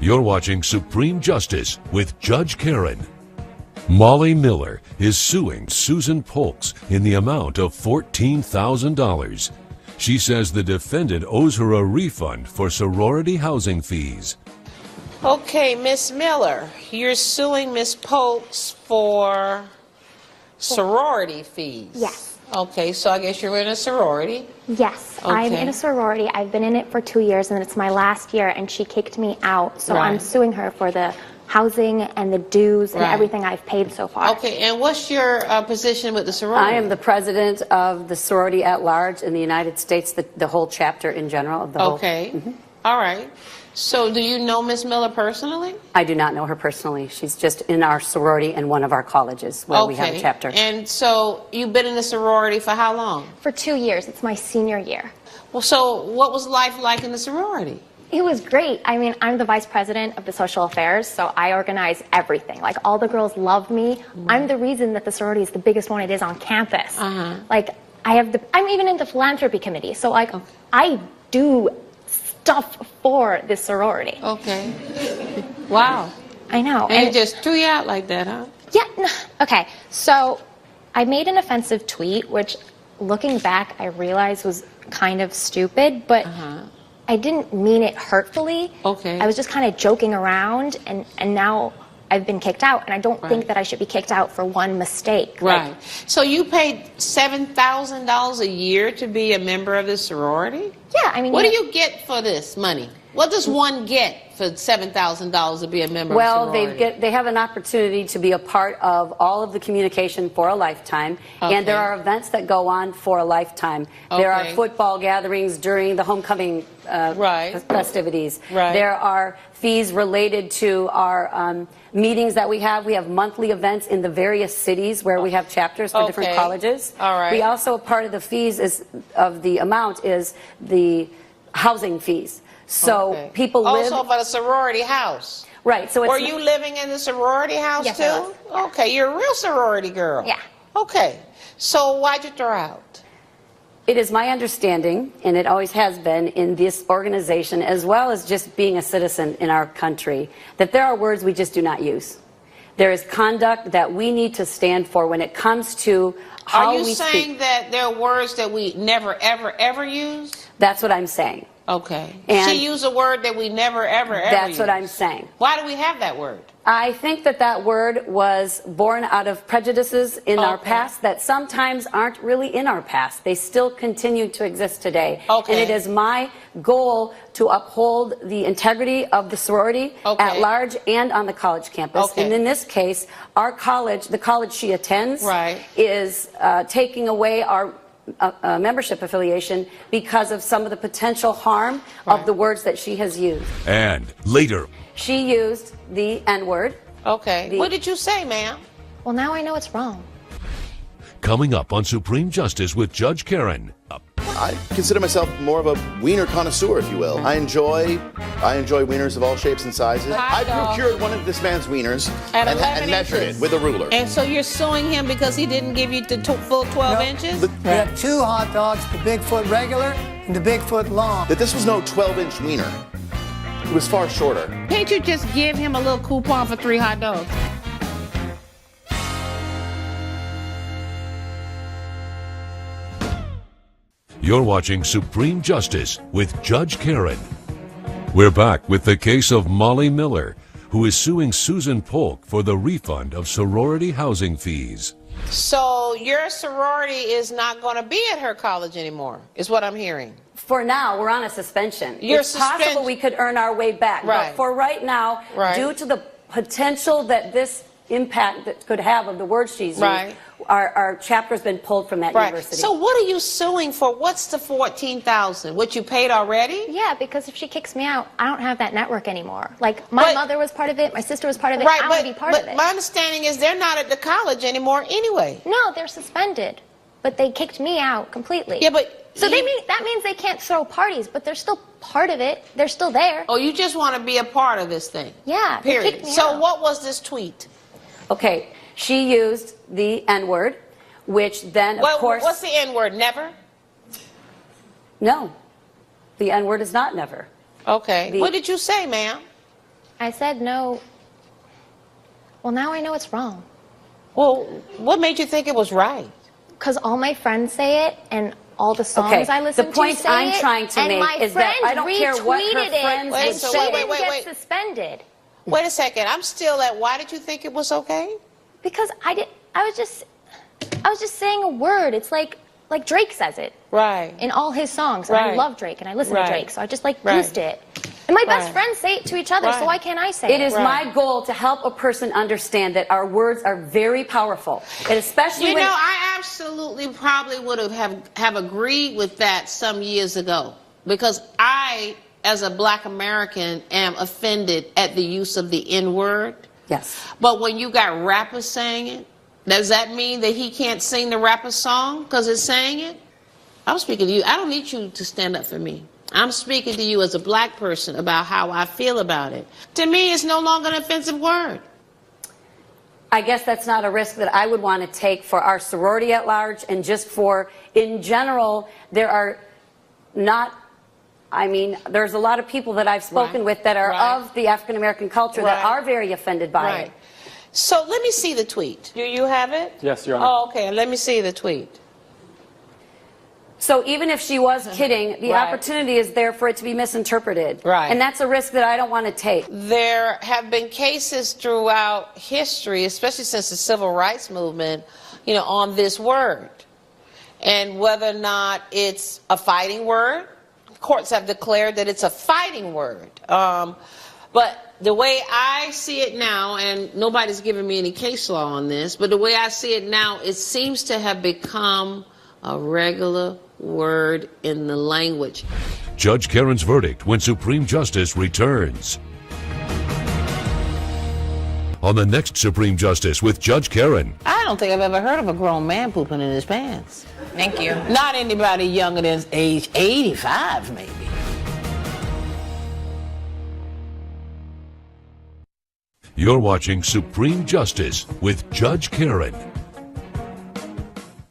You're watching Supreme Justice with Judge Karen. Molly Miller is suing Susan Polks in the amount of $14,000. She says the defendant owes her a refund for sorority housing fees. Okay, Miss Miller, you're suing Miss Polks for sorority fees. Yes. Okay, so I guess you're in a sorority. Yes, I'm in a sorority. I've been in it for 2 years, and it's my last year, and she kicked me out. So I'm suing her for the housing and the dues and everything I've paid so far. Okay, and what's your position with the sorority? I am the president of the sorority at large in the United States, the whole chapter in general. Of the whole. All right. So do you know Miss Miller personally? I do not know her personally. She's just in our sorority in one of our colleges where we have a chapter. And so you've been in the sorority for how long? For 2 years. It's my senior year. Well, so what was life like in the sorority? It was great. I mean, I'm the vice president of the social affairs, so I organize everything. Like, all the girls love me. I'm the reason that the sorority is the biggest one it is on campus. Like, I'm even in the philanthropy committee, so like, I do stuff for this sorority. Okay. Wow. I know. And it just threw you out like that, huh? Yeah. No. Okay. So I made an offensive tweet, which, looking back, I realized was kind of stupid, but I didn't mean it hurtfully. Okay. I was just kind of joking around, and now I've been kicked out, and I don't think that I should be kicked out for one mistake. Right. So you paid $7,000 a year to be a member of this sorority? Yeah, I mean... What do you get for this money? What does one get for $7,000 to be a member of a sorority? Well, they have an opportunity to be a part of all of the communication for a lifetime, and there are events that go on for a lifetime. There are football gatherings during the homecoming festivities. There are fees related to our meetings that we have. We have monthly events in the various cities where we have chapters for different colleges. We also, part of the fees of the amount is the housing fees. So people live... Also for the sorority house. Right. So it's... Were you living in the sorority house yes, too? I was. Yeah. Okay, you're a real sorority girl. Yeah. Okay. So why'd you throw out? It is my understanding, and it always has been in this organization, as well as just being a citizen in our country, that there are words we just do not use. There is conduct that we need to stand for when it comes to how we speak. Are you saying that there are words that we never, ever, ever use? That's what I'm saying. Okay. And she used a word that we never, ever, ever That's used. what I'm saying. Why do we have that word? I think that word was born out of prejudices in our past that sometimes aren't really in our past. They still continue to exist today. And it is my goal to uphold the integrity of the sorority at large and on the college campus. And in this case, our college, the college she attends, is taking away our membership affiliation because of some of the potential harm of the words that she has used. And later, she used the N-word. Okay. What did you say, ma'am? Well, now I know it's wrong. coming up on Supreme Justice with Judge Karen. I consider myself more of a wiener connoisseur, if you will. I enjoy wieners of all shapes and sizes. I procured one of this man's wieners and measured it with a ruler. And so you're suing him because he didn't give you the full 12 inches? We have two hot dogs, the Bigfoot regular and the Bigfoot long. That this was no 12-inch wiener. It was far shorter. Can't you just give him a little coupon for 3 hot dogs? You're watching Supreme Justice with Judge Karen. We're back with the case of Molly Miller, who is suing Susan Polk for the refund of sorority housing fees. So your sorority is not going to be at her college anymore, is what I'm hearing. For now, we're on a suspension. It's possible we could earn our way back. But for right now, due to the potential that this impact that could have of the words she's used, our chapter's been pulled from that university. So what are you suing for? What's the $14,000? What you paid already? Yeah, because if she kicks me out, I don't have that network anymore. Like, my mother was part of it, my sister was part of it, I want to be part of it. My understanding is they're not at the college anymore anyway. No, they're suspended. But they kicked me out completely. Yeah, but... So that means they can't throw parties, but they're still part of it. They're still there. Oh, you just want to be a part of this thing? Yeah, period. They kicked me so out. What was this tweet? Okay, she used the N-word, which then, of course... What's the N-word? Never? No. The N-word is not never. Okay. What did you say, ma'am? I said no. Well, now I know it's wrong. Well, what made you think it was right? Because all my friends say it, and all the songs I listen to say it. The point I'm trying to make is that I don't care what her friends would say. She didn't get suspended. Wait a second. I'm still at, why did you think it was okay? Because I was just saying a word. It's like Drake says it. Right. In all his songs. And I love Drake, and I listen to Drake, so I just used it. And my best friends say it to each other, so why can't I say it? It is my goal to help a person understand that our words are very powerful. And especially when... I absolutely probably would have agreed with that some years ago. Because I, as a black American, am offended at the use of the N-word. Yes. But when you got rappers saying it, does that mean that he can't sing the rapper's song because it's saying it? I'm speaking to you. I don't need you to stand up for me. I'm speaking to you as a black person about how I feel about it. To me, it's no longer an offensive word. I guess that's not a risk that I would want to take for our sorority at large, and just for, in general, there are not, I mean, there's a lot of people that I've spoken with that are of the African American culture that are very offended by it. So let me see the tweet. Do you have it? Yes, Your Honor. Oh, okay. Let me see the tweet. So even if she was kidding, the opportunity is there for it to be misinterpreted. Right. And that's a risk that I don't want to take. There have been cases throughout history, especially since the Civil Rights Movement, on this word. And whether or not it's a fighting word, courts have declared that it's a fighting word. But the way I see it now, and nobody's given me any case law on this, but the way I see it now, it seems to have become a regular word in the language. Judge Karen's verdict when Supreme Justice returns. On the next Supreme Justice with Judge Karen. I don't think I've ever heard of a grown man pooping in his pants. Thank you. Not anybody younger than age 85, maybe. You're watching Supreme Justice with Judge Karen.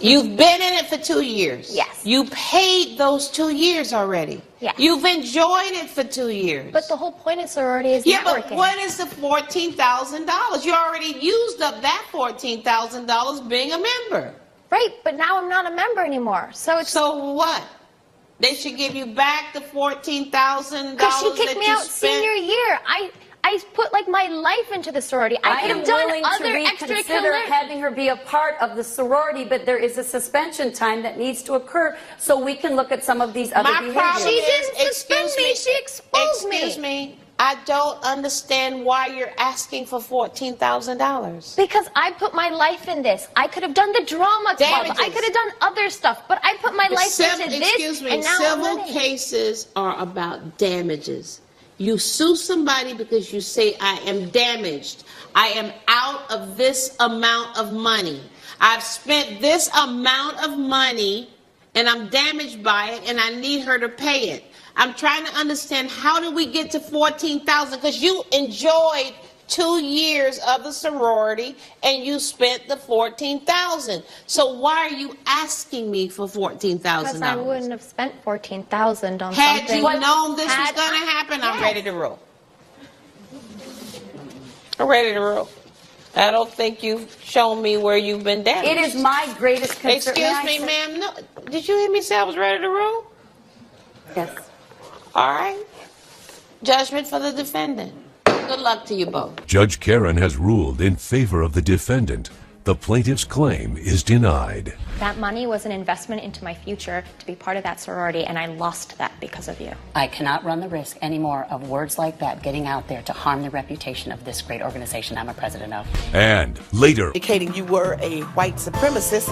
You've been in it for 2 years. Yes. You paid those 2 years already. Yes. You've enjoyed it for 2 years. But the whole point of sorority is networking. But what is the $14,000? You already used up that $14,000 being a member. Right, but now I'm not a member anymore. So what? They should give you back the $14,000 because she kicked me out spent? senior year. I put my life into the sorority. I could have done other extracurricular having her be a part of the sorority, but there is a suspension time that needs to occur so we can look at some of these other behaviors. She didn't suspend me. She exposed me. Excuse me. I don't understand why you're asking for $14,000. Because I put my life in this. I could have done the drama club. I could have done other stuff, but I put my life into this. Excuse me. And now Civil cases are about damages. You sue somebody because you say, I am damaged. I am out of this amount of money. I've spent this amount of money and I'm damaged by it and I need her to pay it. I'm trying to understand, how do we get to $14,000? Because you enjoyed 2 years of the sorority and you spent the $14,000. So why are you asking me for $14,000? Because I wouldn't have spent $14,000 on something. Had you known this was going to happen, I'm ready to roll. I'm ready to roll. I don't think you've shown me where you've been damaged. It is my greatest concern. Excuse me, ma'am. No, did you hear me say I was ready to roll? Yes. All right. Judgment for the defendant. Good luck to you both. Judge Karen has ruled in favor of the defendant. The plaintiff's claim is denied. That money was an investment into my future to be part of that sorority, and I lost that because of you. I cannot run the risk anymore of words like that getting out there to harm the reputation of this great organization I'm a president of. And later, indicating you were a white supremacist.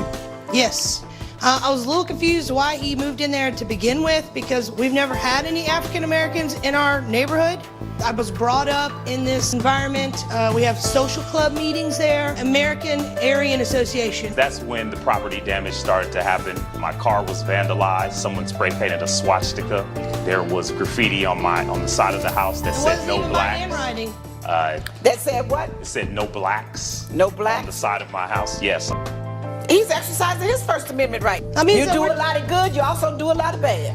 Yes. I was a little confused why he moved in there to begin with, because we've never had any African Americans in our neighborhood. I was brought up in this environment. We have social club meetings there, American Aryan Association. That's when the property damage started to happen. My car was vandalized. Someone spray painted a swastika. There was graffiti on the side of the house that said no blacks. Handwriting. That said what? It said no blacks. No blacks? On the side of my house, yes. He's exercising his First Amendment right. I mean, you so do a lot of good, you also do a lot of bad.